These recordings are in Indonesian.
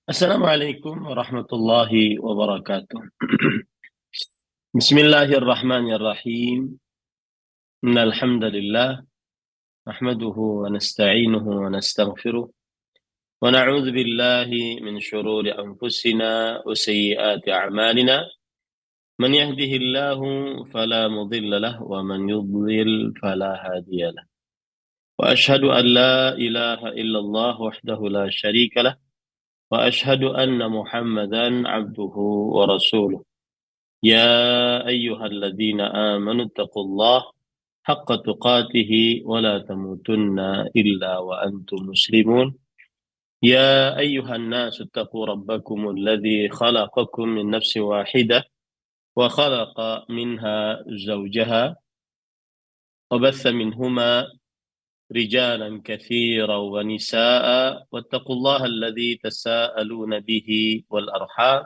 Assalamualaikum warahmatullahi wabarakatuh. Bismillahirrahmanirrahim. Innal hamdalillah nahmaduhu wa nasta'inuhu wa nastaghfiruh wa na'udzu billahi min shururi anfusina wa sayyiati a'malina. Man yahdihillahu fala mudilla lahu wa man yudlil fala hadiya lahu. Wa ashhadu an la ilaha illallah wahdahu la syarika lah wa ashhadu anna Muhammadan 'abduhu wa rasuluh. يا أيها الذين آمنوا اتقوا الله حق تقاته ولا تموتن إلا وأنتم مسلمون. يا أيها الناس اتقوا ربكم الذي خلقكم من نفس واحدة وخلق منها زوجها وبث منهما رجالا كثيرا ونساء واتقوا الله الذي تساءلون به والأرحام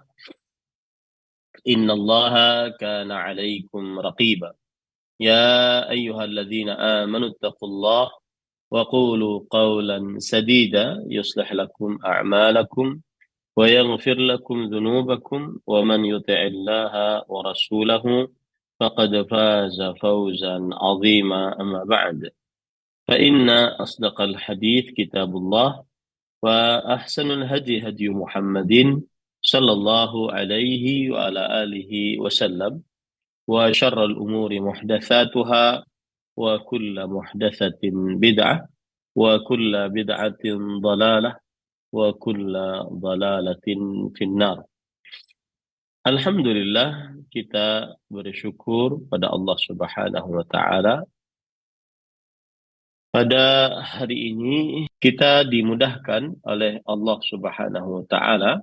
إن الله كان عليكم رقيبا. يا أيها الذين آمنوا اتقوا الله وقولوا قولا سديدا يصلح لكم أعمالكم ويغفر لكم ذنوبكم ومن يطع الله ورسوله فقد فاز فوزا عظيما. أما بعد فإن أصدق الحديث كتاب الله وأحسن الهدي هدي محمد صلى الله عليه وعلى آله وسلم وشر الأمور محدثاتها وكل محدثة بدعة وكل بدعة ضلالة وكل ضلالة في النار. Alhamdulillah, kita bersyukur pada Allah Subhanahu wa taala. Pada hari ini kita dimudahkan oleh Allah Subhanahu wa taala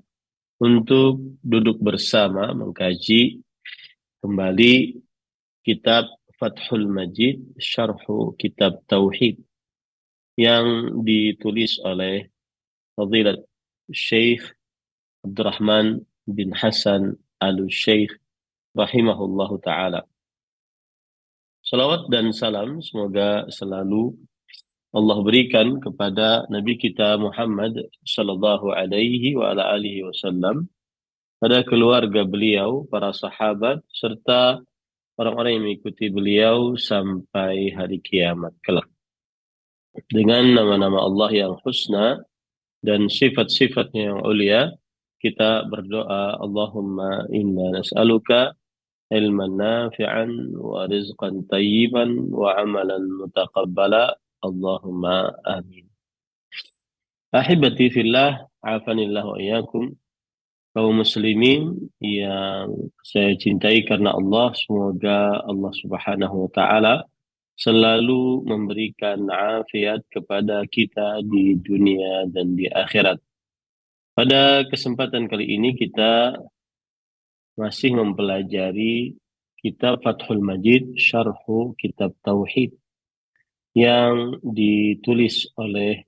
untuk duduk bersama mengkaji kembali kitab Fathul Majid, Syarhu Kitab Tauhid yang ditulis oleh Fadilat Syekh Abdurrahman bin Hasan Al-Syekh rahimahullahu taala. Salawat dan salam semoga selalu Allah berikan kepada Nabi kita Muhammad sallallahu alaihi wa ala alihi wasallam, pada keluarga beliau, para sahabat serta orang-orang yang mengikuti beliau sampai hari kiamat kelak. Dengan nama-nama Allah yang husna dan sifat-sifatnya yang ulia, kita berdoa, Allahumma inna nas'aluka ilman nafi'an wa rizqan tayyiban wa amalan mutaqabbala. Allahumma amin. Ahibati fillah, afanillah wa iyyakum. Kaum muslimin yang saya cintai karena Allah, semoga Allah Subhanahu wa taala selalu memberikan afiat kepada kita di dunia dan di akhirat. Pada kesempatan kali ini kita masih mempelajari kitab Fathul Majid, Syarhu Kitab Tauhid yang ditulis oleh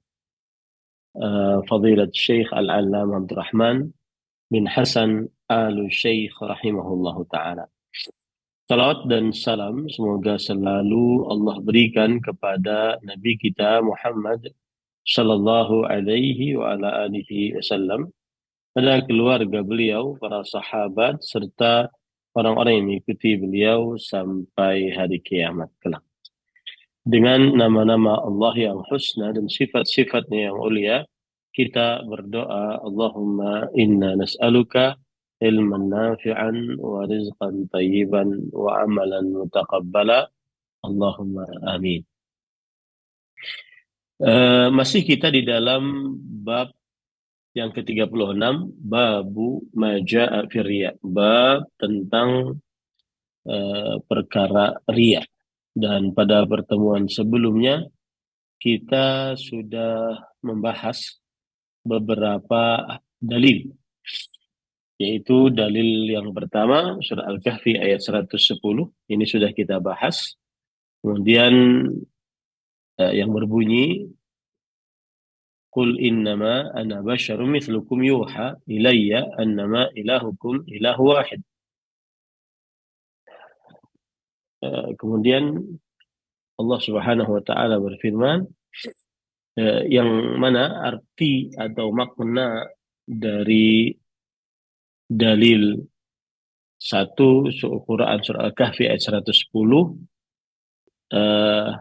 Fadilat Syekh Al-Allamah Abdurrahman bin Hasan Al-Syekh rahimahullahu ta'ala. Salawat dan salam semoga selalu Allah berikan kepada Nabi kita Muhammad sallallahu alaihi wa ala alihi wasallam, pada keluarga beliau, para sahabat serta orang-orang yang mengikuti beliau sampai hari kiamat kelak. Dengan nama-nama Allah yang husna dan sifat-sifatnya yang ulia, kita berdoa, Allahumma inna nas'aluka ilman nafi'an wa rizqan tayyiban wa amalan mutaqabbala. Allahumma amin. Masih kita di dalam bab yang ke-36, babu maja'a firriya, bab tentang perkara riya. Dan pada pertemuan sebelumnya kita sudah membahas beberapa dalil, yaitu dalil yang pertama surah Al-Kahfi ayat 110, ini sudah kita bahas. Kemudian yang berbunyi Qul innama ana basyarum mithlukum yuha ilayya annama ilahukum ilahu wahid. Kemudian Allah Subhanahu wa taala berfirman, yang mana arti atau makna dari dalil satu Quran surah Al-Kahfi ayat 110, eh,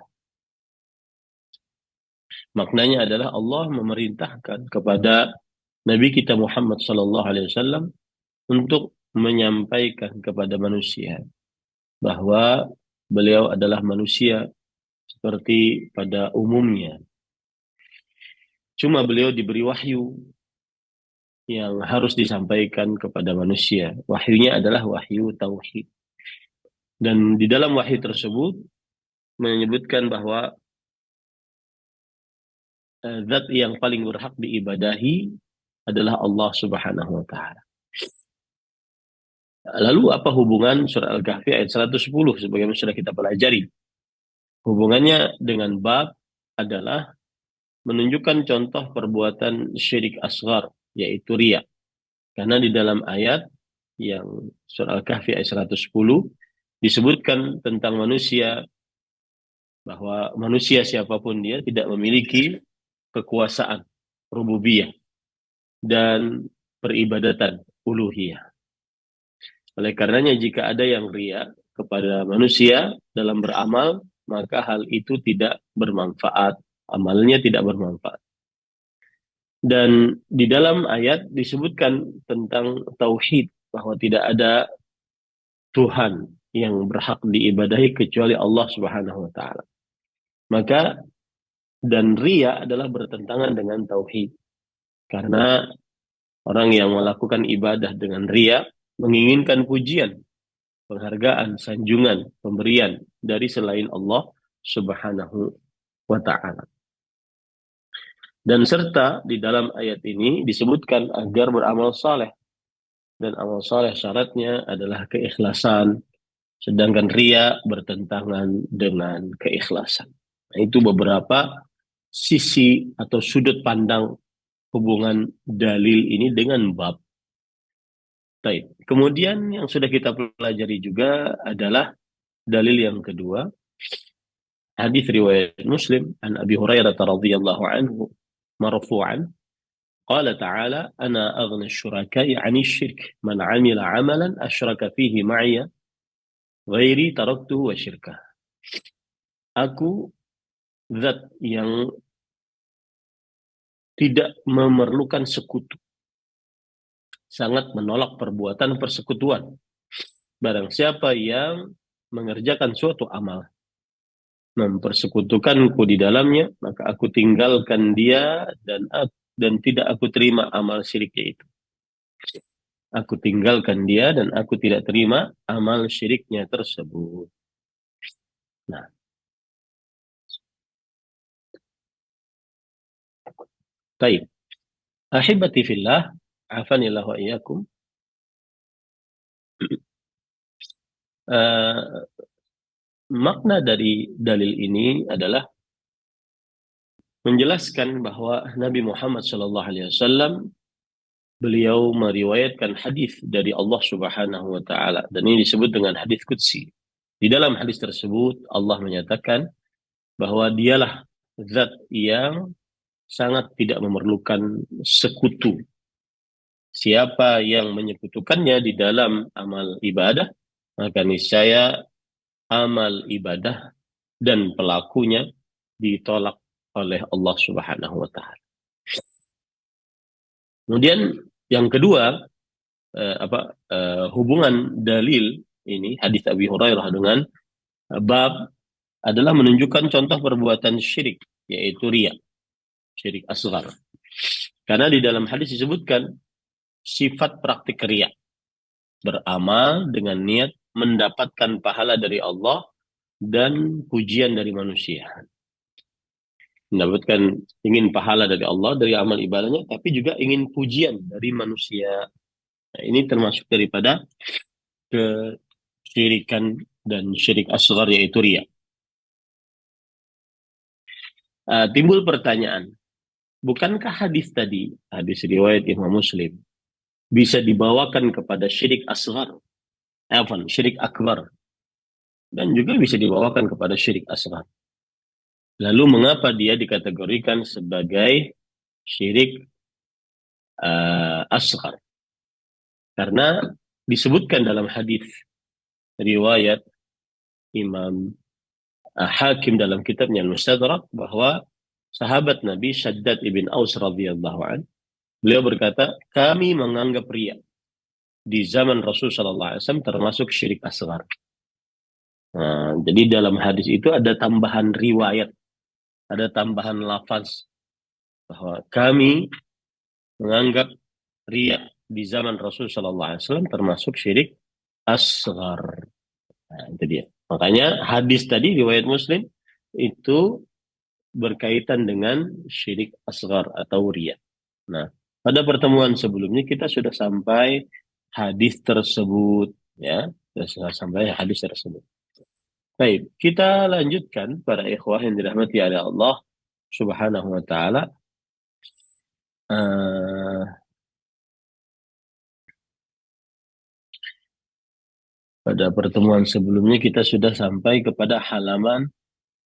maknanya adalah Allah memerintahkan kepada Nabi kita Muhammad sallallahu alaihi wasallam untuk menyampaikan kepada manusia bahwa beliau adalah manusia seperti pada umumnya. Cuma beliau diberi wahyu yang harus disampaikan kepada manusia. Wahyunya adalah wahyu tauhid. Dan di dalam wahyu tersebut menyebutkan bahwa zat yang paling berhak diibadahi adalah Allah Subhanahu wa taala. Lalu apa hubungan surah Al-Kahfi ayat 110 sebagaimana sudah kita pelajari? Hubungannya dengan bab adalah menunjukkan contoh perbuatan syirik asghar, yaitu riya. Karena di dalam ayat yang surah Al-Kahfi ayat 110 disebutkan tentang manusia, bahwa manusia siapapun dia tidak memiliki kekuasaan rububiyah dan peribadatan uluhiyah. Oleh karenanya jika ada yang riya kepada manusia dalam beramal, maka hal itu tidak bermanfaat, amalnya tidak bermanfaat. Dan di dalam ayat disebutkan tentang tauhid, bahwa tidak ada Tuhan yang berhak diibadahi kecuali Allah Subhanahu wa taala. Maka dan riya adalah bertentangan dengan tauhid. Karena orang yang melakukan ibadah dengan riya menginginkan pujian, penghargaan, sanjungan, pemberian dari selain Allah Subhanahu wa taala. Dan serta di dalam ayat ini disebutkan agar beramal saleh. Dan amal saleh syaratnya adalah keikhlasan, sedangkan riya bertentangan dengan keikhlasan. Nah, itu beberapa sisi atau sudut pandang hubungan dalil ini dengan bab. Baik. Kemudian yang sudah kita pelajari juga adalah dalil yang kedua, hadis riwayat Muslim an Abi Hurairah radhiyallahu anhu marfu'an qala ta'ala ana aghna asy-syuraka'i 'ani asy-syirk man 'amila 'amalan asyraka fihi ma'iya ghairi taraktuhu wa syirkah. Aku zat yang tidak memerlukan sekutu, sangat menolak perbuatan persekutuan. Barang siapa yang mengerjakan suatu amal, mempersekutukanku di dalamnya, maka aku tinggalkan dia dan tidak aku terima amal syiriknya itu. Aku tinggalkan dia dan aku tidak terima amal syiriknya tersebut. Nah, baik. Ahibati fillah, afanillah wa iyyakum. Makna dari dalil ini adalah menjelaskan bahwa Nabi Muhammad SAW beliau meriwayatkan hadis dari Allah Subhanahu wa taala, dan ini disebut dengan hadis qudsi. Di dalam hadis tersebut Allah menyatakan bahwa dialah zat yang sangat tidak memerlukan sekutu. Siapa yang menyekutukannya di dalam amal ibadah, maka niscaya amal ibadah dan pelakunya ditolak oleh Allah Subhanahu wa taala. Kemudian yang kedua, hubungan dalil ini hadis Abi Hurairah dengan bab adalah menunjukkan contoh perbuatan syirik, yaitu riya, syirik asghar. Karena di dalam hadis disebutkan sifat praktik riya, beramal dengan niat mendapatkan pahala dari Allah dan pujian dari manusia. Mendapatkan, ingin pahala dari Allah dari amal ibadahnya, tapi juga ingin pujian dari manusia. Nah, ini termasuk daripada kesyirikan dan syirik asghar, yaitu riya. Timbul pertanyaan, bukankah hadis tadi, hadis riwayat Imam Muslim, bisa dibawakan kepada syirik asghar, syirik akbar, dan juga bisa dibawakan kepada syirik asghar? Lalu mengapa dia dikategorikan sebagai syirik asghar. Karena disebutkan dalam hadis riwayat Imam Hakim dalam kitabnya Al-Mustadrak bahwa sahabat Nabi Shaddad ibn Aus radhiyallahu an, beliau berkata, kami menganggap riya di zaman Rasul sallallahu alaihi wasallam termasuk syirik asghar. Nah, jadi dalam hadis itu ada tambahan riwayat, ada tambahan lafaz bahwa kami menganggap riya di zaman Rasul sallallahu alaihi wasallam termasuk syirik asghar. Nah, itu dia. Makanya hadis tadi riwayat Muslim itu berkaitan dengan syirik asghar atau riya. Nah, pada pertemuan sebelumnya kita sudah sampai hadis tersebut, ya, sudah sampai hadis tersebut. Baik, kita lanjutkan para ikhwah yang dirahmati oleh Allah Subhanahu wa taala. Pada pertemuan sebelumnya kita sudah sampai kepada halaman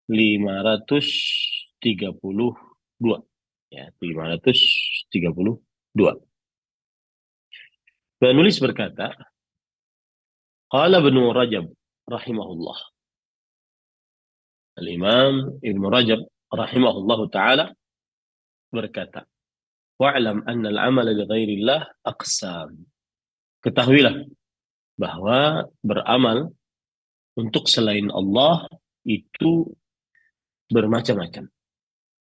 532. Ya, 532. Penulis berkata, Qala Ibnu Rajab rahimahullah. Al-Imam Ibnu Rajab rahimahullahu taala berkata, wa'lam anna al-amala li ghairillah aqsam. Ketahuilah bahwa beramal untuk selain Allah itu bermacam-macam.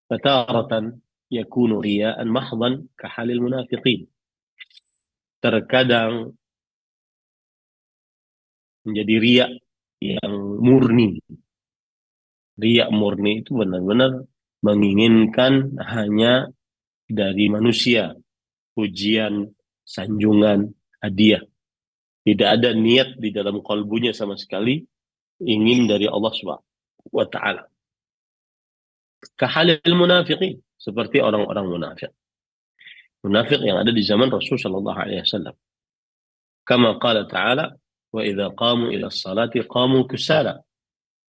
Fataratan yakunu riya'an mahdhan kahalil munafiqin. Terkadang menjadi riya yang murni. Riya murni itu benar-benar menginginkan hanya dari manusia, pujian, sanjungan, hadiah. Tidak ada niat di dalam kalbunya sama sekali ingin dari Allah Subhanahu wa taala. Kahalil munafiqin, seperti orang-orang munafik. Munafik yang ada di zaman Rasul sallallahu alaihi wasallam. Kama qala ta'ala, wa idza qamu ila as-salati qamu kusala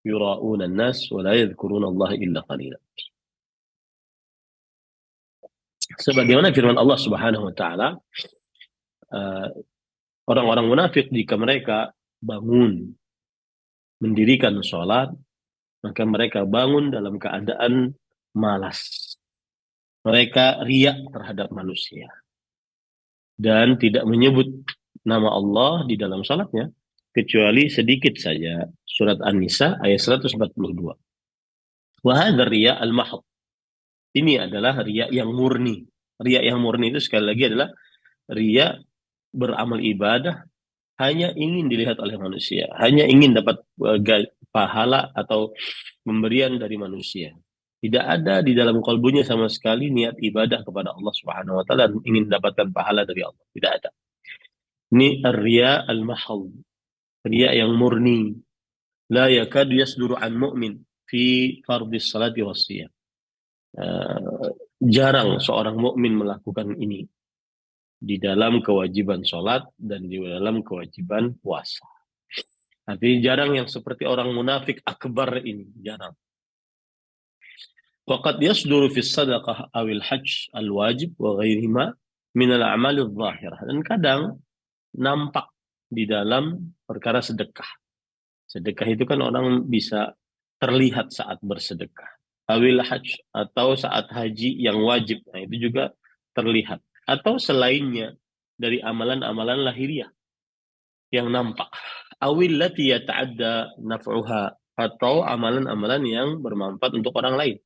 yura'una an-nas wa la yadhkuruna Allah illa qalila. Sebagaimana firman Allah Subhanahu wa taala, orang-orang munafik jika mereka bangun mendirikan sholat, maka mereka bangun dalam keadaan malas. Mereka riya terhadap manusia dan tidak menyebut nama Allah di dalam sholatnya kecuali sedikit saja. Surat An-Nisa ayat 142. Wa hadza riya al-mahd. Ini adalah riya yang murni. Riya yang murni itu sekali lagi adalah riya beramal ibadah hanya ingin dilihat oleh manusia, hanya ingin dapat pahala atau pemberian dari manusia. Tidak ada di dalam kalbunya sama sekali niat ibadah kepada Allah Subhanahu wa taala dan ingin mendapatkan pahala dari Allah. Tidak ada. Ini ar-riya al-mahd. Riya yang murni. La yakadu yasduru an mu'min fi fardhis salati wassiyam. Jarang seorang mukmin melakukan ini di dalam kewajiban sholat dan di dalam kewajiban puasa. Artinya jarang yang seperti orang munafik akbar ini, jarang. Waqad yasduru fi sadaqah awil hajj al-wajib wa ghairihima min al-a'mal adh-dhahirah. Dan kadang nampak di dalam perkara sedekah. Sedekah itu kan orang bisa terlihat saat bersedekah. Awil hajj atau saat haji yang wajib. Nah, itu juga terlihat. Atau selainnya dari amalan-amalan lahiriah yang nampak. Awil lati yata'adda naf'uha, atau amalan-amalan yang bermanfaat untuk orang lain.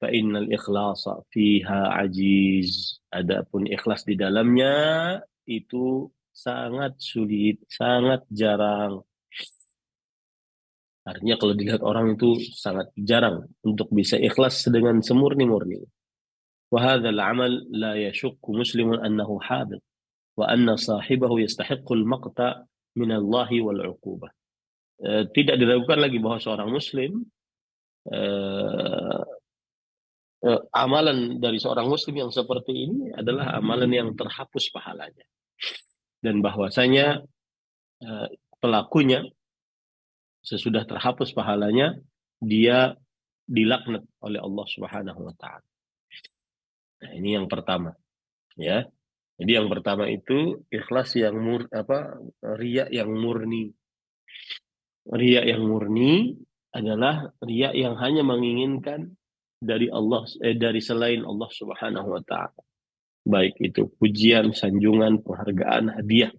Fa innal ikhlasa fiha ajiz. Adapun ikhlas di dalamnya itu sangat sulit, sangat jarang. Artinya kalau dilihat orang itu sangat jarang untuk bisa ikhlas dengan semurni-murni. Wa hadzal amal la yashukku muslimun annahu habit wa anna sahibahu yastahiqqu al-maqta min Allah wal 'uqubah. Tidak diragukan lagi bahwa seorang muslim amalan dari seorang muslim yang seperti ini adalah amalan yang terhapus pahalanya. Dan bahwasanya pelakunya sesudah terhapus pahalanya, dia dilaknat oleh Allah Subhanahu wa taala. Nah, ini yang pertama, ya. Jadi yang pertama itu ikhlas yang riya yang murni. Riya yang murni adalah riya yang hanya menginginkan dari selain Allah Subhanahu wa taala. Baik itu pujian, sanjungan, penghargaan, hadiah.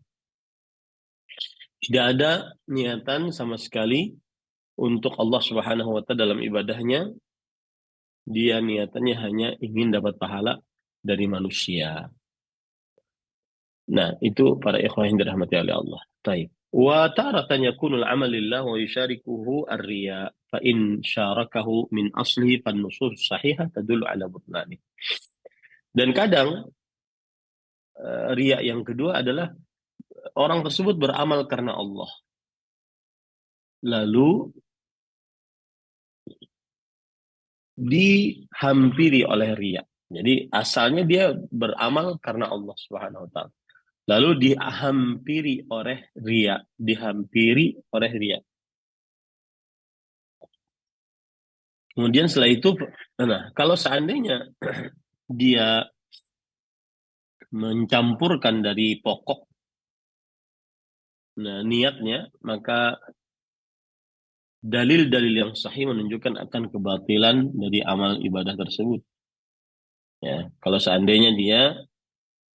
Tidak ada niatan sama sekali untuk Allah Subhanahu wa taala dalam ibadahnya. Dia niatannya hanya ingin dapat pahala dari manusia. Nah, itu para ikhwah yang dirahmati oleh Allah. Taib. Wa taratan yakunu al-amal lillah wa yusyarikuhu ar-riya fa in syarakahu min aslihi fan nusus sahihah tadullu ala butlani. Dan kadang riya yang kedua adalah orang tersebut beramal karena Allah. Lalu dihampiri oleh riya. Jadi asalnya dia beramal karena Allah Subhanahu wa taala. Lalu dihampiri oleh ria. Kemudian setelah itu, nah kalau seandainya dia mencampurkan dari pokok niatnya, maka dalil-dalil yang sahih menunjukkan akan kebatilan dari amal ibadah tersebut. Ya, kalau seandainya dia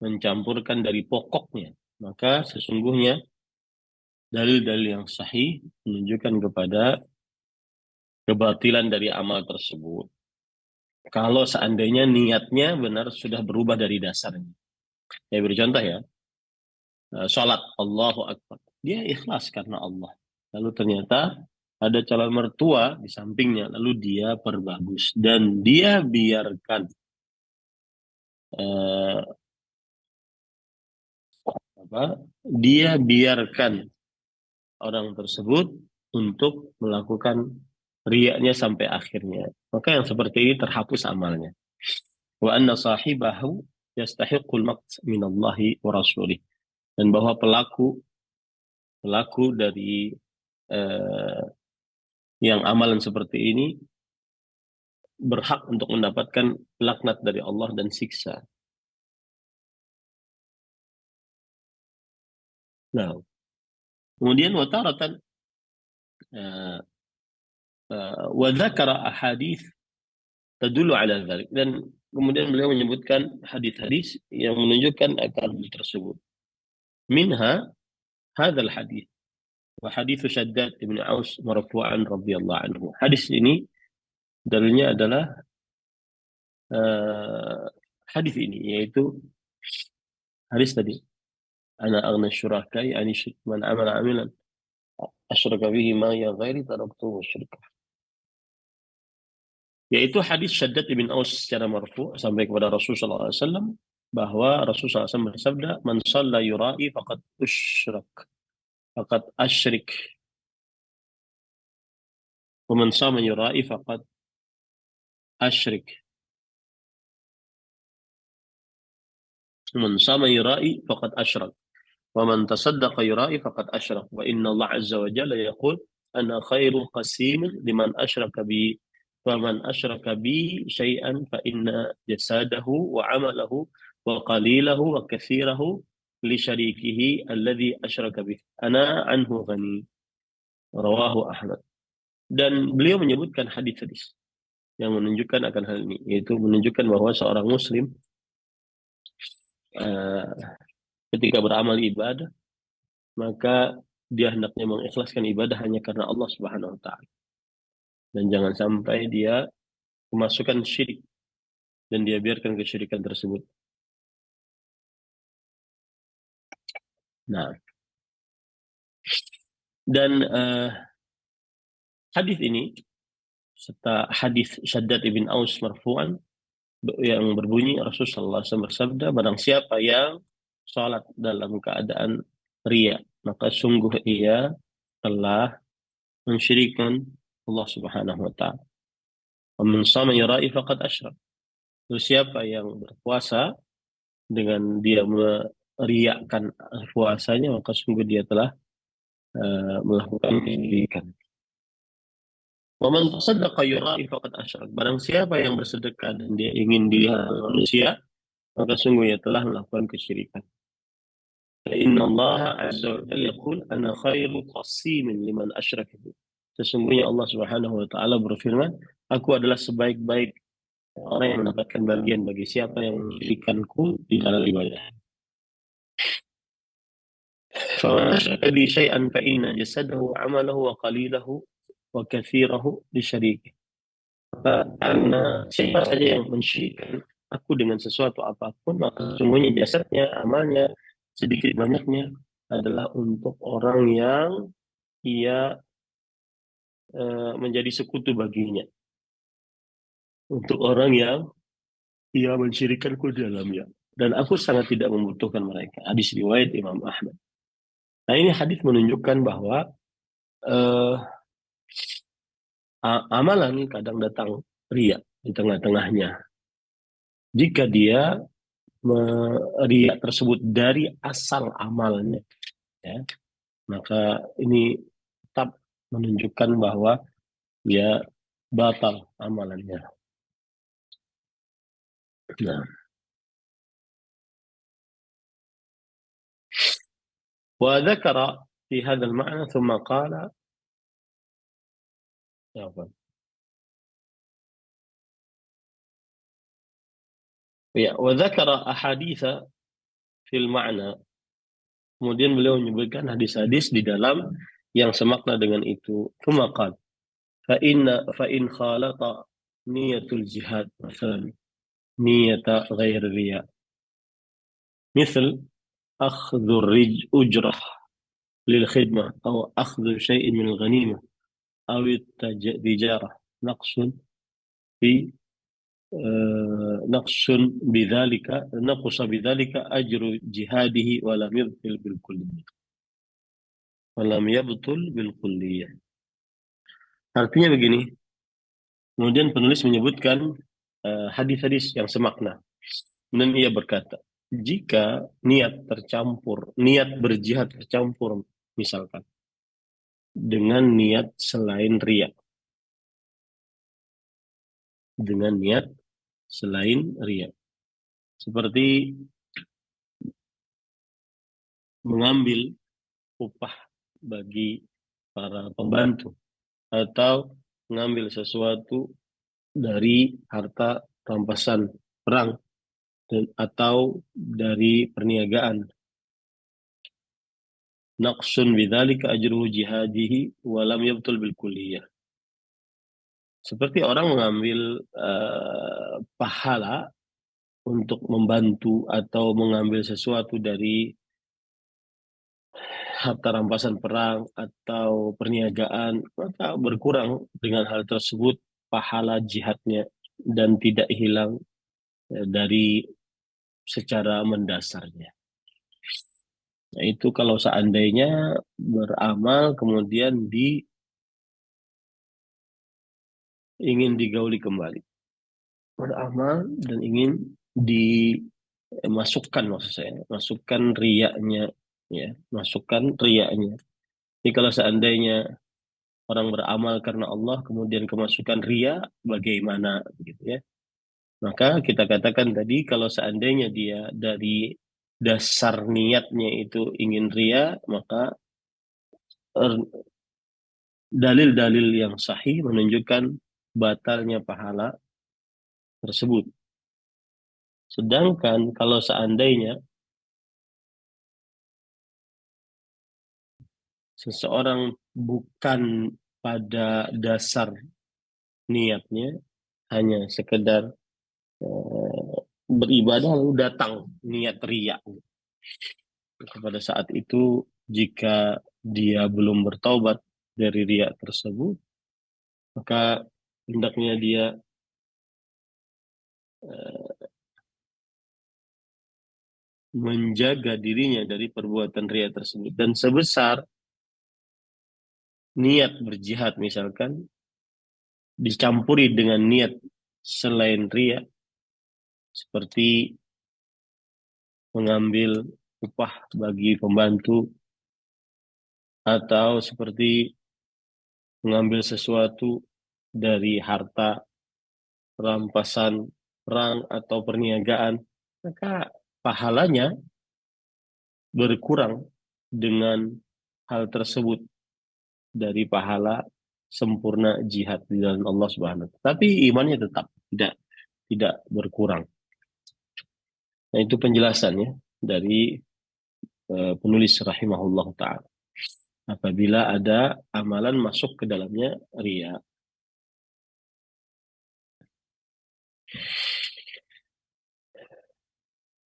mencampurkan dari pokoknya, maka sesungguhnya dalil-dalil yang sahih menunjukkan kepada kebatilan dari amal tersebut. Kalau seandainya niatnya benar sudah berubah dari dasarnya. Ya beri contoh ya, sholat Allahu Akbar. Dia ikhlas karena Allah. Lalu ternyata ada calon mertua di sampingnya, lalu dia perbagus dan dia biarkan eh, dia biarkan orang tersebut untuk melakukan riaknya sampai akhirnya. Maka yang seperti ini terhapus amalnya. Wa anna sahibahu yastahiqul maqt min Allah wa rasulih. Dan bahwa pelaku dari eh, yang amalan seperti ini berhak untuk mendapatkan laknat dari Allah dan siksa. Nah, kemudian wataratan wa dzakara ahadits tadullu ala dzalik, dan kemudian beliau menyebutkan hadis-hadis yang menunjukkan akan hal tersebut. Minha hadzal hadis wa hadits Shaddad bin Aus marfu'an radhiyallahu anhu. Hadis ini dalilnya adalah uh, hadis ini, yaitu hadis tadi, ana aghna syurakai ani man amala amilan asyraka bihi ma ya ghairi taraktu syirka. Yaitu hadis Shaddad bin Aus secara marfu sampai kepada Rasulullah SAW, bahwa Rasulullah SAW bersabda, man shalla yura'i faqad asyrik, wa man sama yura'i faqad asyrik, wa man sama yura'i faqad asyrak, wa man tasaddaqa yura'i faqad asyrak, wa inna Allah azza wa jalla yaqul ana khairu qasimin liman asyraka bi, faman asyraka bi syai'an fa inna jasadahu wa amalahu wa qalilahu wa katsirahu li syarikihi alladhi asyraka bih ana anhu ghani, rawahu Ahmad. Dan beliau menyebutkan hadis-hadis yang menunjukkan akan hal ini, yaitu menunjukkan bahwa seorang muslim uh, ketika beramal ibadah, maka dia hendaknya mengikhlaskan ibadah hanya karena Allah Subhanahu wa taala, dan jangan sampai dia memasukkan syirik dan dia biarkan kesyirikan tersebut. Nah, dan hadis ini serta hadis Shaddad ibn Aus marfu'an yang berbunyi Rasulullah SAW bersabda, barang siapa yang sholat dalam keadaan riya, maka sungguh ia telah mensyirikkan Allah Subhanahu wa taala. Wa man shama yura'i faqad asyrak. Terus siapa yang berpuasa dengan dia meriakkan puasanya, maka sungguh dia telah melakukan kesyirikan. Wa man tasaddaqa yura'i faqad asyrak. Barang siapa yang bersedekah dan dia ingin dilihat oleh manusia, maka sungguh ia telah melakukan kesyirikan. Inna Allah Azza wa Jalla yaqul ana khairu qasimin liman asyraka bi. Sesungguhnya Allah Subhanahu wa taala berfirman, aku adalah sebaik-baik orang yang mendapatkan bagian bagi siapa yang mensyirikkanku di dalam ibadah. Faman asyraka bi syai'an fa inna jasadahu 'amalahu wa qalilahu wa katsirahu li syariki. Karena siapa saja yang mensyirikkan aku dengan sesuatu apapun, maka sesungguhnya jasadnya, amalnya, sedikit banyaknya adalah untuk orang yang ia menjadi sekutu baginya. Untuk orang yang ia mensyirikkanku di dalamnya. Dan aku sangat tidak membutuhkan mereka. Hadis riwayat Imam Ahmad. Nah, ini hadis menunjukkan bahwa eh, amalan kadang datang riya di tengah-tengahnya. Jika dia riya tersebut dari asal amalnya, ya, maka ini tetap menunjukkan bahwa dia batal amalannya. Nah, وذكر في هذا المعنى ثم قال وذكر أحاديث في المعنى. Kemudian beliau menyebutkan hadis-hadis di dalam yang semakna dengan itu. ثم قال فإن خالط نية الجهاد مثلا نية غير رياء مثل أخذ أجرة للخدمة أو أخذ شيء من الغنيمة أو التجارة نقص في نقص بذلك أجر جهاده ولم يبطل بالكلية. Artinya begini, kemudian penulis menyebutkan hadis-hadis yang semakna. Dan ia berkata, jika niat berjihad tercampur, misalkan, dengan niat selain riya, seperti mengambil upah bagi para pembantu atau mengambil sesuatu dari harta rampasan perang atau dari perniagaan. Naqsun bidzalika ajruhu jihadihi wa lam yabtul bil kulliyah. Seperti orang mengambil pahala untuk membantu atau mengambil sesuatu dari harta rampasan perang atau perniagaan, maka berkurang dengan hal tersebut pahala jihadnya dan tidak hilang dari secara mendasarnya. Nah, itu kalau seandainya beramal kemudian ingin digauli kembali. Beramal dan ingin dimasukkan, maksud saya, masukkan riyaknya, ya, masukkan riyaknya. Jadi kalau seandainya orang beramal karena Allah kemudian kemasukan riya, bagaimana, gitu ya? Maka kita katakan tadi kalau seandainya dia dari dasar niatnya itu ingin riya, maka dalil-dalil yang sahih menunjukkan batalnya pahala tersebut. Sedangkan kalau seandainya seseorang bukan pada dasar niatnya, hanya sekedar beribadah lalu datang niat riya. Pada saat itu jika dia belum bertaubat dari riya tersebut, maka hendaknya dia menjaga dirinya dari perbuatan riya tersebut. Dan sebesar niat berjihad misalkan dicampuri dengan niat selain riya, seperti mengambil upah bagi pembantu atau seperti mengambil sesuatu dari harta rampasan perang atau perniagaan, maka pahalanya berkurang dengan hal tersebut dari pahala sempurna jihad di jalan Allah Subhanahu wa taala. Tapi imannya tetap tidak berkurang. Nah, itu penjelasannya dari penulis rahimahullah taala. Apabila ada amalan masuk ke dalamnya riya.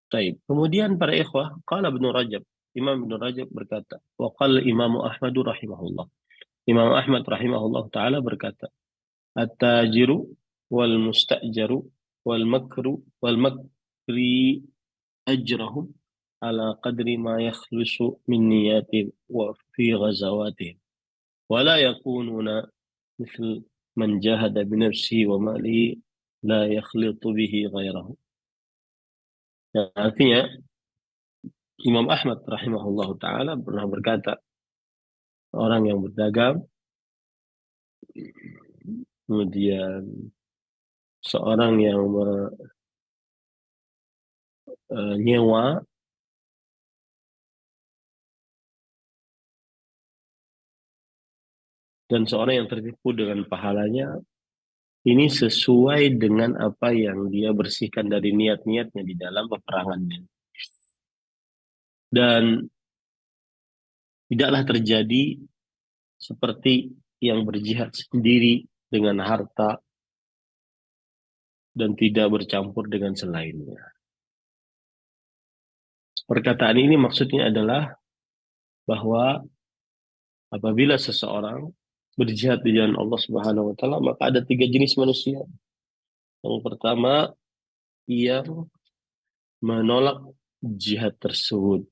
Baik. Kemudian para ikhwah, qala Ibnu Rajab, Imam Ibnu Rajab berkata, wa qala Imam Ahmad rahimahullah. Imam Ahmad rahimahullah taala berkata, at-tajiru wal mustajaru wal makru wal makri ajrahum ala qadri ma yakhlusu min niyatin wa fi ghazawatihim. ولا يكونون مثل من جاهد بنفسه وماله لا يخلط به غيره. Nah, artinya Imam Ahmad rahimahullah taala pernah berkata, orang yang berdagang, kemudian seorang yang menyewa, dan seorang yang tertipu dengan pahalanya, ini sesuai dengan apa yang dia bersihkan dari niat-niatnya di dalam peperangannya. Dan tidaklah terjadi seperti yang berjihad sendiri dengan harta dan tidak bercampur dengan selainnya. Perkataan ini maksudnya adalah bahwa apabila seseorang berjihad di jalan Allah Subhanahu wa taala, maka ada tiga jenis manusia. Yang pertama, yang menolak jihad tersebut.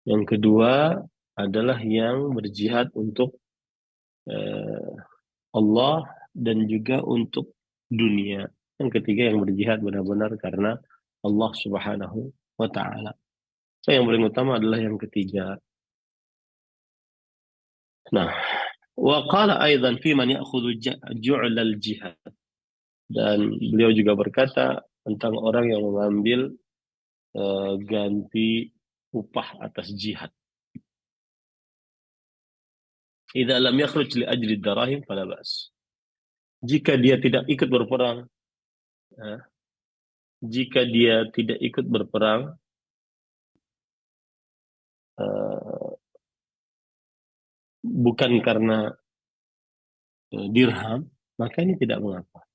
Yang kedua adalah yang berjihad untuk eh, Allah dan juga untuk dunia. Yang ketiga yang berjihad benar-benar karena Allah Subhanahu wa taala. So, yang paling utama adalah yang ketiga. Nah, wa qala aidan fi man ya'khudhu ju'lal jihad. Dan beliau juga berkata tentang orang yang mengambil ganti upah atas jihad. Idza lam yakhruj li ajli darahim fala ba's. Jika dia tidak ikut berperang, ya, jika dia tidak ikut berperang uh, bukan karena dirham, maka ini tidak mengapa.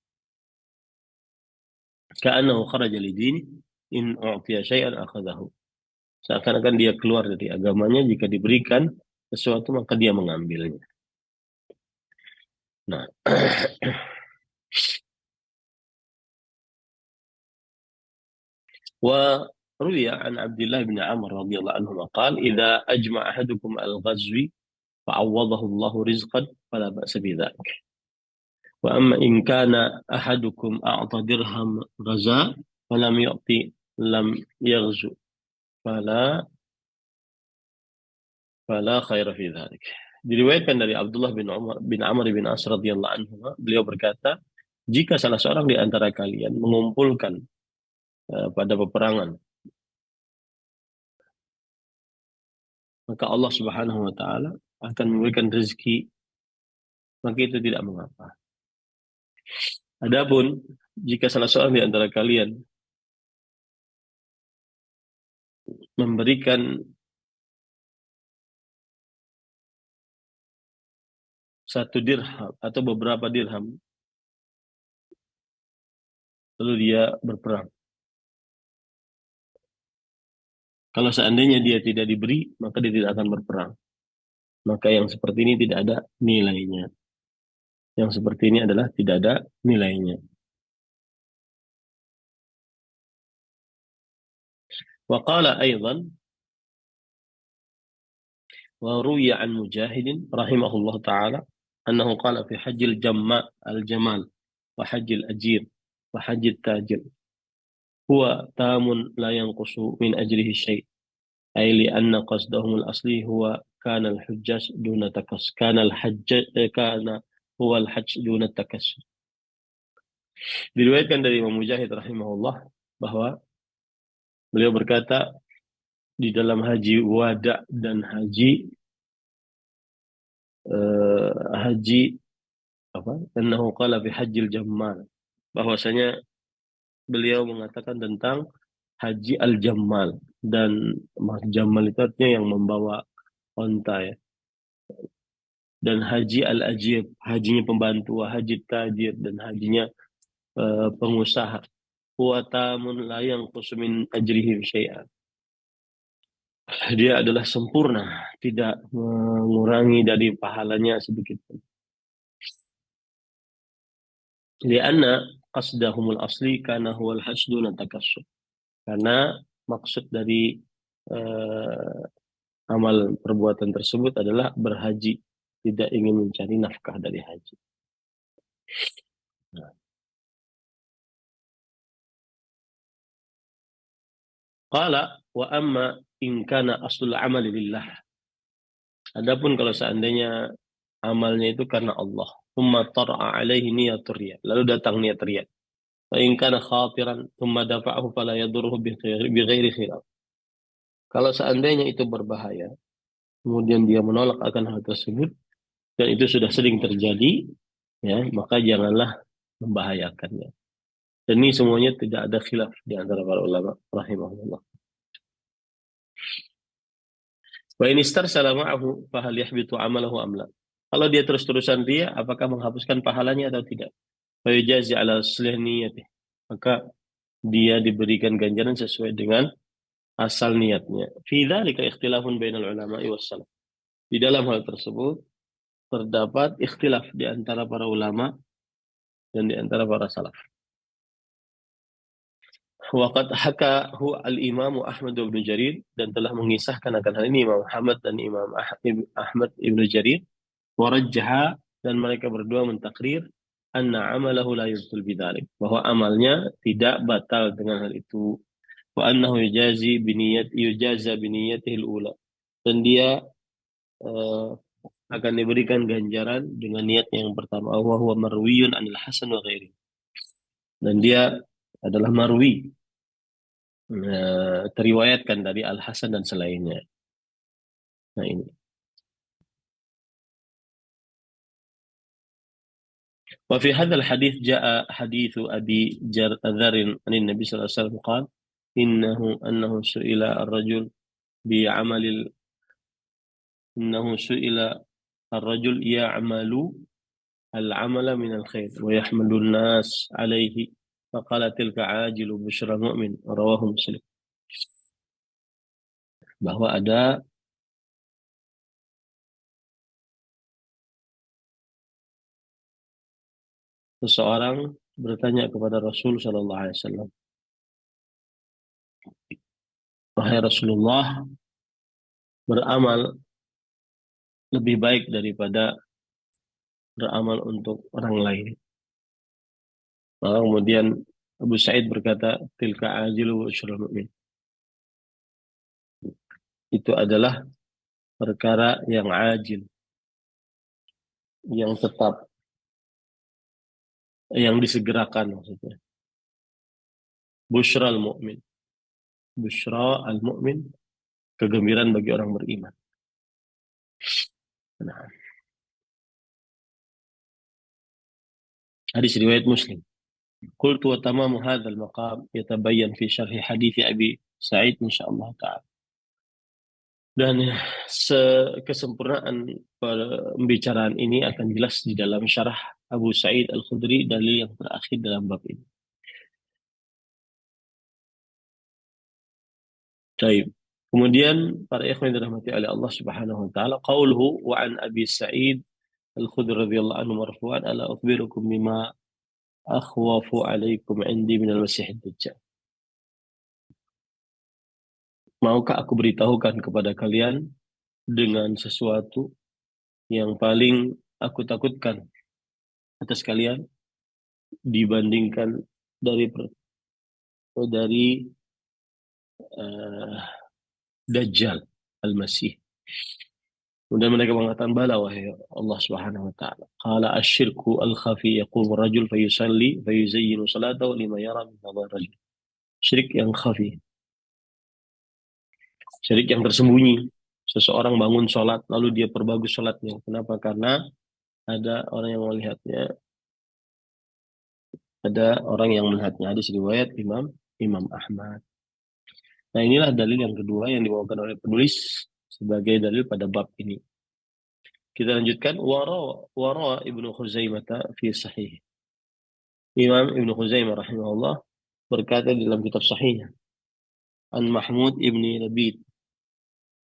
Ka'annahu kharaja li dini in u'tiya syai'an akhadahu. Seakan-akan dia keluar dari agamanya, jika diberikan sesuatu maka dia mengambilnya. Nah, وروي عن عبد الله بن عمرو رضي الله عنهما قال إذا أجمع أحدكم الغزو فعوضه الله رزقا فلا بأس بذلك. وأما إن كان أحدكم أعطى درهم غزاء فلم يعطي لم يغزو فلا خير في ذلك. Diriwayatkan dari Abdullah bin Amr bin As radhiyallahu anhu, beliau berkata, jika salah seorang di antara kalian mengumpulkan pada peperangan, maka Allah Subhanahu wa taala akan memberikan rezeki, maka itu tidak mengapa. Adapun jika salah seorang di antara kalian memberikan satu dirham atau beberapa dirham, lalu dia berperang. Kalau seandainya dia tidak diberi, maka dia tidak akan berperang. Maka yang seperti ini tidak ada nilainya. Yang seperti ini adalah tidak ada nilainya. Wa qala aidan wa ruwiya an Mujahid rahimahullah taala annahu qala fi hajjil al-jamal wa hajjil ajir wa hajjil tajir huwa tamun la yanqusu min ajrihi syai'. أي لأن قصدهم الأصلي هو كان الحجاج دون تكسر كان هو الحج دون التكسر. Diriwayatkan dari Imam Mujahid rahimahullah, bahwa beliau berkata di dalam haji wada dan haji apa? Annahu qala fi hajjil jammal. Bahwasanya beliau mengatakan tentang haji al-jammal, dan jammal itu artinya yang membawa onta ya. Dan haji al-ajib, hajinya pembantu, haji tajir, dan hajinya pengusaha. Huwa tamun la yanqus min ajrihim syai'an. Dia adalah sempurna, tidak mengurangi dari pahalanya sedikit pun. Lianna qasdahumul asli kana huwal hasdu natakassub. Karena maksud dari eh, amal perbuatan tersebut adalah berhaji, tidak ingin mencari nafkah dari haji. Nah, qala wa amma in kana aslul amali lillah. Adapun kalau seandainya amalnya itu karena Allah, thumma tar'a alaihi niyatur riya, lalu datang niat riya. Fa in kana khatiran thumma dafa'ahu fala yadurruhu bighairi khilaf. Kalau seandainya itu berbahaya, kemudian dia menolak akan hal tersebut, dan itu sudah sering terjadi, ya, maka janganlah membahayakannya. Dan ini semuanya tidak ada khilaf di antara para ulama rahimahullah. Wa in istarsala ma'ahu fa hal yahbitu amalahu am la. Kalau dia terus-terusan dia, apakah menghapuskan pahalanya atau tidak? Fa yujazi ala aslih niyatih. Maka dia diberikan ganjaran sesuai dengan asal niatnya. Fi dzalika ikhtilafun bainal ulama'i was salaf. Di dalam hal tersebut terdapat ikhtilaf di antara para ulama dan di antara para salaf. Waqad hakahu al-Imam Ahmad bin Jarir, dan telah mengisahkan akan hal ini Imam Ahmad dan Imam Ahmad ibnu Jarir, warajjaha, dan mereka berdua mentakrir anna amalahu la yubtul bidzalik, bahwa amalnya tidak batal dengan hal itu, wa annahu yujaza biniyatihi al-ula, dan dia uh, akan diberikan ganjaran dengan niat yang pertama, wa huwa marwiyun anil Hasan wa ghairi, dan dia adalah marwi, teriwayatkan dari Al Hasan dan selainnya. Nah ini. Wa fi hadzal hadits jaa haditsu Abi Dzar an Nabi sallallahu alaihi wasallam qala annahu su'ila ar-rajul bi 'amalil innahu su'ila ar-rajul ya'malu al-'amala min al-khair wa yahmalu an-nas 'alaihi faqala tilka 'ajilu busyra mu'min, rawahu Muslim. Bahwa ada seseorang bertanya kepada Rasul sallallahu alaihi wasallam, "Wahai Rasulullah, beramal lebih baik daripada beramal untuk orang lain." Maka kemudian Abu Sa'id berkata, "Tilka ajilu usrul mu'min." Itu adalah perkara yang ajil, yang tetap, yang disegerakan maksudnya. Busyral mu'min. Busyra al-mu'min, kegembiraan bagi orang beriman. Nah, hadis riwayat Muslim. Qultu wa tamamu hadzal maqam yatabayyan fi syarhi hadits Abi Sa'id insyaallah ta'ala. Dan kesempurnaan pembicaraan ini akan jelas di dalam syarah Abu Sa'id Al-Khudri, dalil yang terakhir dalam bab ini. Baik. Kemudian para ikhwan yang dirahmati oleh Allah Subhanahu wa taala, qauluhu wa an Abi Sa'id Al-Khudri radhiyallahu anhu marfu'an, ala ukhbirukum bima akhwafu alaikum indi minal masih ad-dajjal. Maukah aku beritahukan kepada kalian dengan sesuatu yang paling aku takutkan atas kalian dibandingkan dari uh, Dajjal Al-Masih. Kemudian mereka mengatakan, bala wahai Allah Subhanahu wa taala. Qala asyirku al-khafi yaqumu rajul fayusalli fayuzayyinu salatahu lima yara min nadhar rajul. syirik yang khafi, syirik yang tersembunyi. Seseorang bangun sholat, lalu dia perbagus sholatnya. Kenapa? Karena ada orang yang melihatnya, ada orang yang melihatnya. Hadis riwayat Imam Ahmad. Nah, inilah dalil yang kedua yang dibawakan oleh penulis sebagai dalil pada bab ini. Kita lanjutkan. Wara Ibnu Khuzaimah fi sahih. Imam Ibnu Khuzaimah rahimahullah berkata di dalam kitab sahihnya, An Mahmud ibni Labid,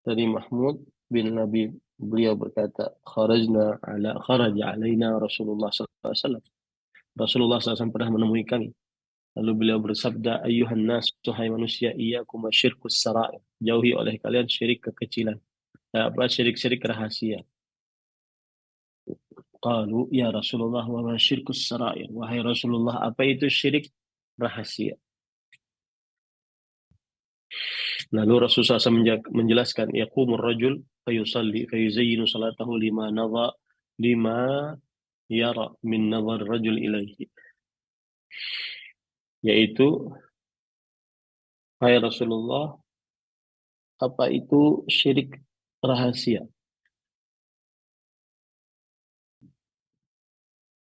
dari Mahmud bin Labid, beliau berkata, kharaja alaina Rasulullah sallallahu alaihi wasallam. Rasulullah SAW pernah menemui kami. Lalu beliau bersabda, Ayyuhan nas, tuhai manusia, iyyakum wasyirkus sarair. Jauhi oleh kalian syirik kekecilan. Apa syirik-syirik rahasia. Qalu, ya Rasulullah, wa ma syirkus sarair. Wahai Rasulullah, apa itu syirik rahasia? Lalu Rasulullah SAW menjelaskan, yaqumur rajul fayusalli fayuzayyinu salatahu lima yara min nazar rajul ilaihi. Yaitu, hai Rasulullah, apa itu syirik rahasia?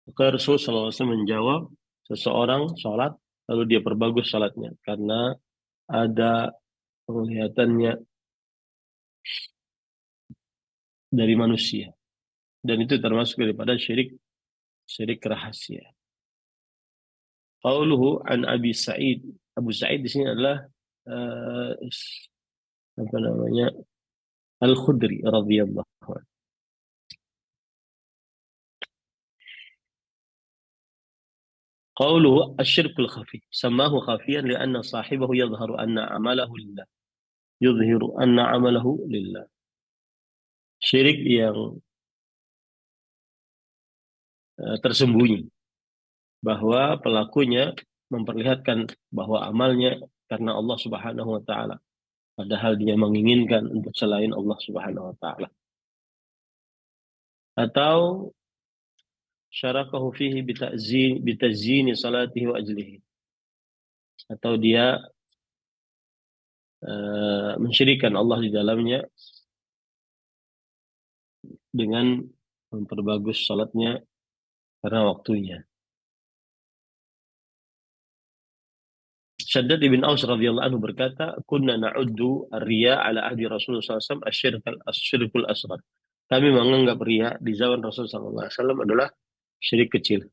Maka Rasulullah SAW menjawab, seseorang sholat, lalu dia perbagus sholatnya. Karena ada penglihatannya dari manusia. Dan itu termasuk daripada syirik rahasia. Qauluhu an Abi Sa'id. Abu Sa'id di sini adalah uh, apa namanya? Al-Khudri radhiyallahu anhu. Qauluhu asyirkul khafi. Samahu khafiyan lianna sahibahu yadhharu anna amalahu lillah. Yudhiru anna amalahu lillah. Syirik yang tersembunyi, bahwa pelakunya memperlihatkan bahwa amalnya karena Allah Subhanahu wa taala, padahal dia menginginkan untuk selain Allah Subhanahu wa taala. Atau syarakahu fihi bitazini salatihi wa ajlihi. Atau dia mensyirikan Allah di dalamnya dengan memperbagus salatnya karena waktunya. Shaddad ibn Aus radhiyallahu anhu berkata, "Kunna na'uddu ar-riya' ala ahdi Rasulullah SAW asyirkul asghar." Kami menganggap riya di zaman Rasulullah SAW adalah syirik kecil.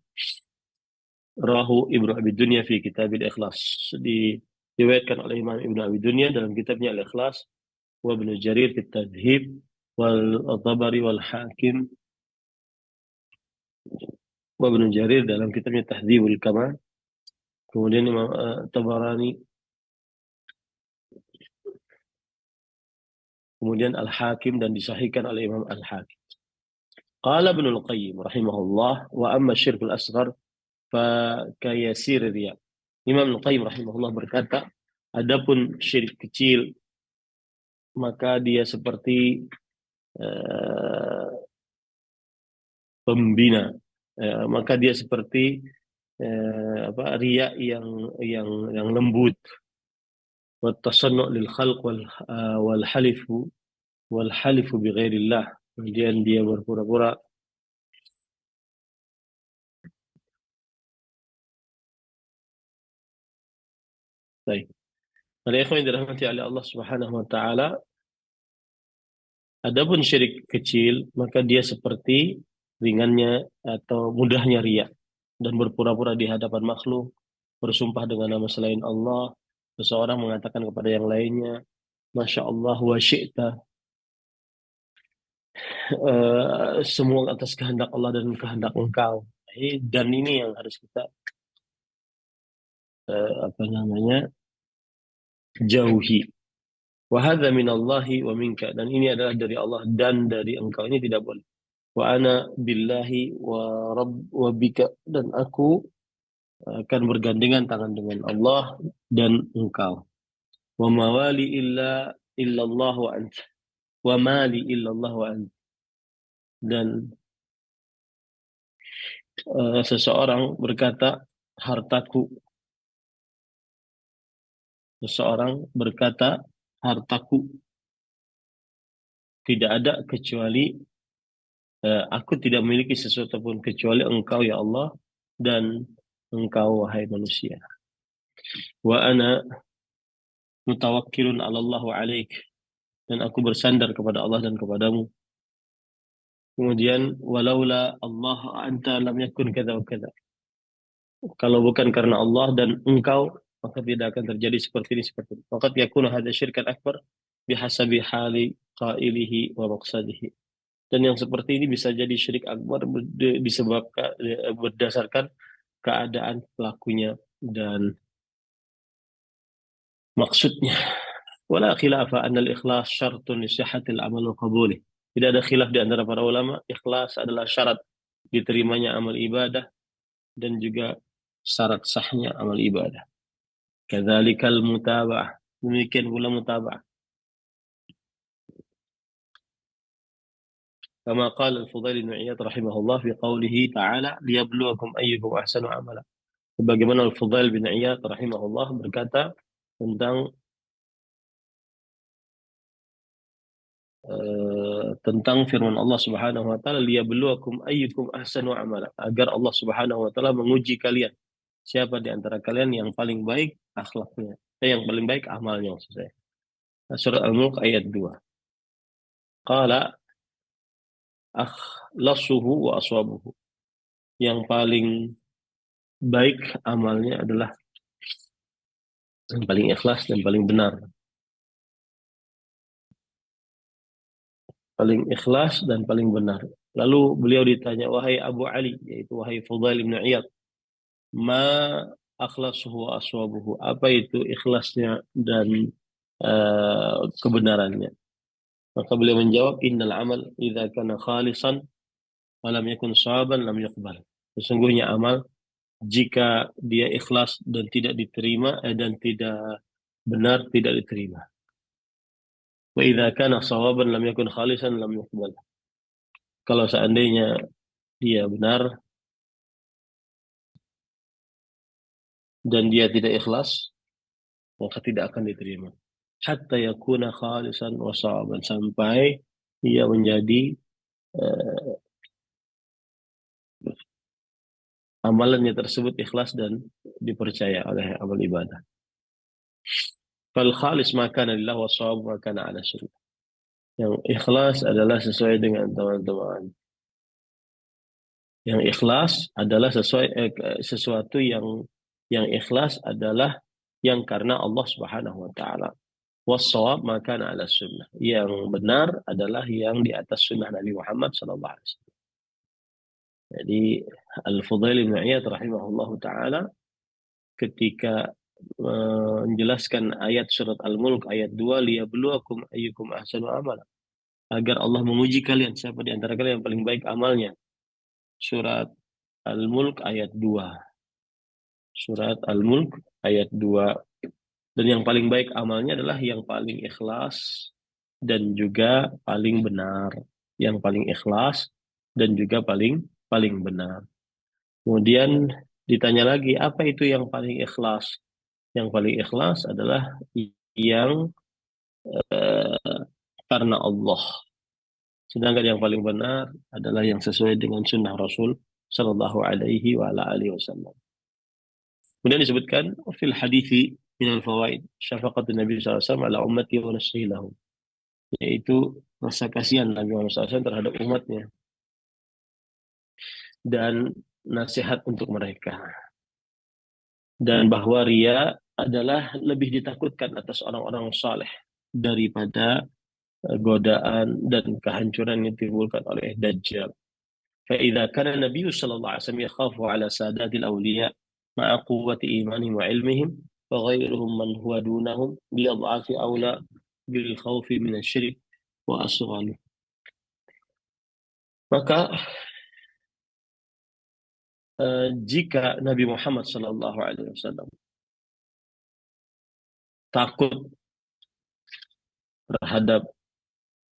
Rahu Ibnu Abi Dunya fi Kitabil Ikhlas. Diriwayatkan oleh Imam Ibnu Abi Dunya dalam kitabnya Al-Ikhlas, wa Ibnu Jarir fi Tadhib, wal Tabari wal Hakim, wa Ibnu Jarir dalam kitabnya Tahdhibul Kamal. Kemudian Imam Tabarani, kemudian Al-Hakim, dan disahihkan oleh Imam Al-Hakim. Qala Ibnu Al-Qayyim rahimahullah, wa amma syirkul asghar fa kayasir riya. Imam Al-Qayyim rahimahullah berkata, adapun syirik kecil maka dia seperti uh, pembina, maka dia seperti riya yang lembut. Wa tasannu' lil khalq wal halifu bi ghairillah. Kemudian dia berpura-pura. Baik. Para ikhwan yang dirahmati oleh Allah Subhanahu wa taala, adapun syirik kecil maka dia seperti ringannya atau mudahnya riya dan berpura-pura di hadapan makhluk, bersumpah dengan nama selain Allah, seseorang mengatakan kepada yang lainnya, Masya Allah wa syi'ta, semua atas kehendak Allah dan kehendak engkau. Dan ini yang harus kita apa namanya jauhi. Wa hadza minallahi wa minka, dan ini adalah dari Allah dan dari engkau, ini tidak boleh. Wa ana billahi wa rabb wa bika, dan aku akan bergandengan tangan dengan Allah dan engkau. Wa mawali illallah wa anta. Wa mali illallah wa anta. Dan seseorang berkata, hartaku seseorang berkata, hartaku tidak ada kecuali aku tidak memiliki sesuatu pun kecuali Engkau ya Allah dan Engkau wahai manusia. Wa ana mutawakkilun 'ala Allah wa 'alaik, dan aku bersandar kepada Allah dan kepadamu. Kemudian walaula Allah anta lam yakun kadza wa kadza. Kalau bukan karena Allah dan engkau, maka tidak akan terjadi seperti ini seperti ini. Faqad yakunu hadza syirkan akbar bihasabi hali qailihi wa maqsadihi. Dan yang seperti ini bisa jadi syirik akbar disebabkan berdasarkan keadaan pelakunya dan maksudnya. Wala khilafa anna al-ikhlas syartun li sihhatil amal wa qabulih. Tidak ada khilaf di antara para ulama, ikhlas adalah syarat diterimanya amal ibadah dan juga syarat sahnya amal ibadah. Kadzalikal mutaba'ah. Demikian pula mutaba'ah. Kama qala Al-Fudail bin Iyad rahimahullah fi qawlihi ta'ala liyabluwakum ayyukum ahsanu amala. Sebagaimana Al-Fudail bin Iyad rahimahullah berkata tentang firman Allah Subhanahu wa taala liyabluwakum ayyukum ahsanu amala, agar Allah Subhanahu wa taala menguji kalian siapa di antara kalian yang paling baik akhlaknya, yang paling baik amalnya maksud saya. Surah Al-Mulk ayat 2. Qala akhlasuhu wa aswabuhu. Yang paling baik amalnya adalah yang paling ikhlas dan paling benar. Paling ikhlas dan paling benar. Lalu beliau ditanya, wahai Abu Ali, yaitu wahai Fudail bin Iyad, ma akhlasuhu wa aswabuhu. Apa itu ikhlasnya dan kebenarannya? Maka beliau menjawab, innal amal idza kana khalisan wa lam yakun sawaban lam yuqbal. Sesungguhnya amal jika dia ikhlas dan tidak diterima dan tidak benar tidak diterima. Wa idza kana sawaban lam yakun khalisan lam yuqbal. Kalau seandainya dia benar dan dia tidak ikhlas, maka tidak akan diterima. Hatta yakuna khalisan wa sawaban, sampai ia menjadi uh, amalannya tersebut ikhlas dan dipercaya oleh amal ibadah. Fal khalis maka lillah wa shawab maka ala sunnah. Yang ikhlas adalah sesuai dengan teman-teman. Yang ikhlas adalah sesuatu yang ikhlas adalah yang karena Allah Subhanahu wa taala. Was-shawab maka ala sunnah. Yang benar adalah yang di atas sunnah Nabi Muhammad sallallahu alaihi wasallam. Jadi Al-Fudail bin Iyad rahimahullahu taala ketika menjelaskan ayat surat Al-Mulk ayat 2 liyabluwakum ayyukum ahsanu amala, agar Allah menguji kalian siapa di antara kalian yang paling baik amalnya. Surat Al-Mulk ayat 2. Surat Al-Mulk ayat 2. Dan yang paling baik amalnya adalah yang paling ikhlas dan juga paling benar. Yang paling ikhlas dan juga paling benar. Kemudian ditanya lagi, apa itu yang paling ikhlas? Yang paling ikhlas adalah yang karena Allah. Sedangkan yang paling benar adalah yang sesuai dengan sunnah Rasul Sallallahu Alaihi Wasallam. Kemudian disebutkan fil hadithi min al-fawaid syafaqatun Nabi SAW ala ummati wa nasihi lahum, yaitu rasa kasihan Nabi Muhammad SAW terhadap umatnya dan nasihat untuk mereka, dan bahwa ria adalah lebih ditakutkan atas orang-orang saleh daripada godaan dan kehancuran yang ditimbulkan oleh Dajjal. فإذا كان النبي صلى الله عليه وسلم يخاف على سادات الأولياء مع قوة إيمانهم وعلمهم، فغيرهم من هو دونهم بأضعاف أولى بالخوف من الشرك وأصغره. Maka jika Nabi Muhammad sallallahu alaihi wasallam takut terhadap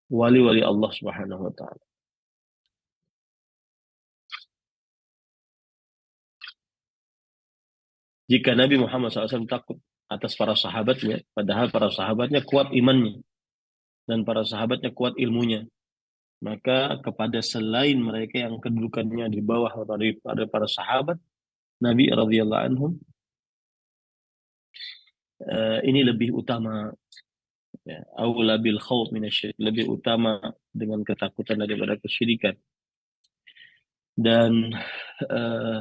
wali-wali Allah Subhanahu wa taala, jika Nabi Muhammad SAW takut atas para sahabatnya, padahal para sahabatnya kuat imannya dan para sahabatnya kuat ilmunya. Maka kepada selain mereka yang kedudukannya di bawah daripada para sahabat Nabi radhiyallahu anhum, ini lebih utama, ya, aula bil khauf minasyirik, lebih utama dengan ketakutan daripada kesyirikan. Dan eh,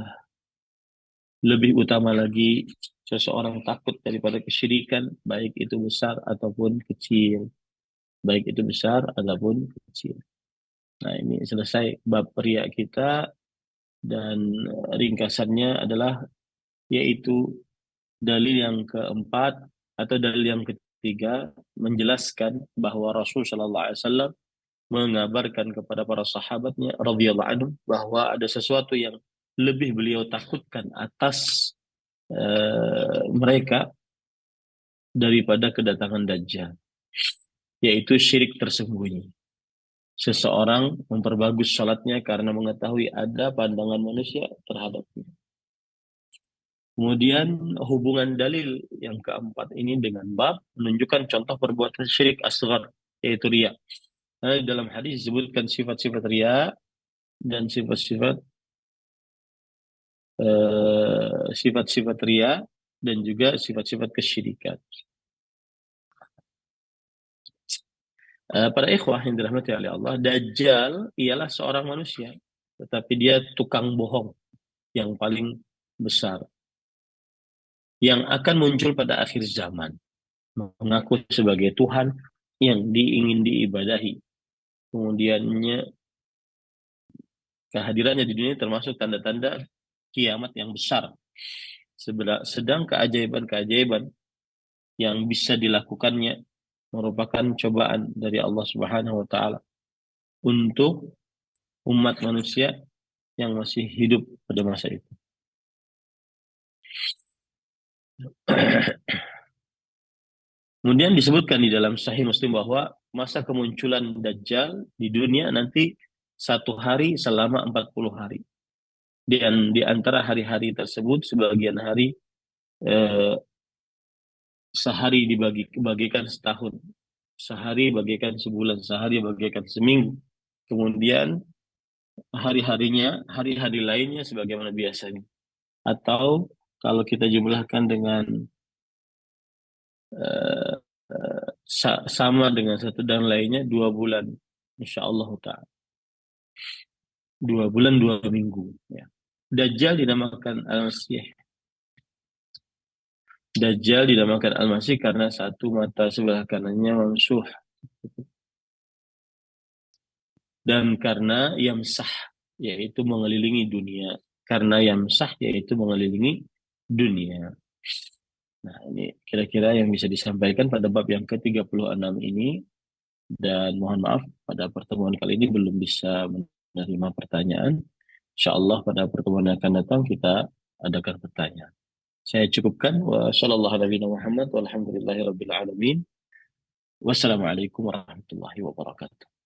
lebih utama lagi seseorang takut daripada kesyirikan, baik itu besar ataupun kecil, baik itu besar ataupun kecil. Nah, ini selesai bab riya kita, dan ringkasannya adalah yaitu dalil yang keempat atau dalil yang ketiga menjelaskan bahwa Rasul Shallallahu Alaihi Wasallam mengabarkan kepada para sahabatnya radhiyallahu anhum bahwa ada sesuatu yang lebih beliau takutkan atas mereka daripada kedatangan Dajjal, yaitu syirik tersembunyi. Seseorang memperbagus salatnya karena mengetahui ada pandangan manusia terhadapnya. Kemudian hubungan dalil yang keempat ini dengan bab menunjukkan contoh perbuatan syirik asghar, yaitu riya. Nah, dalam hadis disebutkan sifat-sifat riya dan sifat-sifat riya dan juga sifat-sifat kesyirikan. Para ikhwah yang dirahmati oleh Allah, Dajjal ialah seorang manusia, tetapi dia tukang bohong yang paling besar, yang akan muncul pada akhir zaman, mengaku sebagai Tuhan yang ingin diibadahi. Kemudiannya kehadirannya di dunia termasuk tanda-tanda kiamat yang besar. Sedang keajaiban-keajaiban yang bisa dilakukannya merupakan cobaan dari Allah Subhanahu wa taala untuk umat manusia yang masih hidup pada masa itu. Kemudian disebutkan di dalam Sahih Muslim bahwa masa kemunculan Dajjal di dunia nanti satu hari selama 40 hari. Dan di antara hari-hari tersebut, sebagian hari sehari bagikan setahun, sehari bagikan sebulan, sehari bagikan seminggu. Kemudian hari-hari lainnya sebagaimana biasanya. Atau kalau kita jumlahkan dengan uh, sama dengan satu dan lainnya 2 bulan, insya Allah ta'ala. 2 bulan 2 minggu. Ya. Dajjal dinamakan Al-Masih. Dajjal dinamakan Al-Masih karena satu mata sebelah kanannya mamsuh. Dan karena yamsah, yaitu mengelilingi dunia. Karena yamsah, yaitu mengelilingi dunia. Nah, ini kira-kira yang bisa disampaikan pada bab yang ke-36 ini. Dan mohon maaf, pada pertemuan kali ini belum bisa menerima pertanyaan. Insya Allah pada pertemuan yang akan datang kita adakan pertanyaan. Saya cukupkan. Wassalamualaikum warahmatullahi wabarakatuh.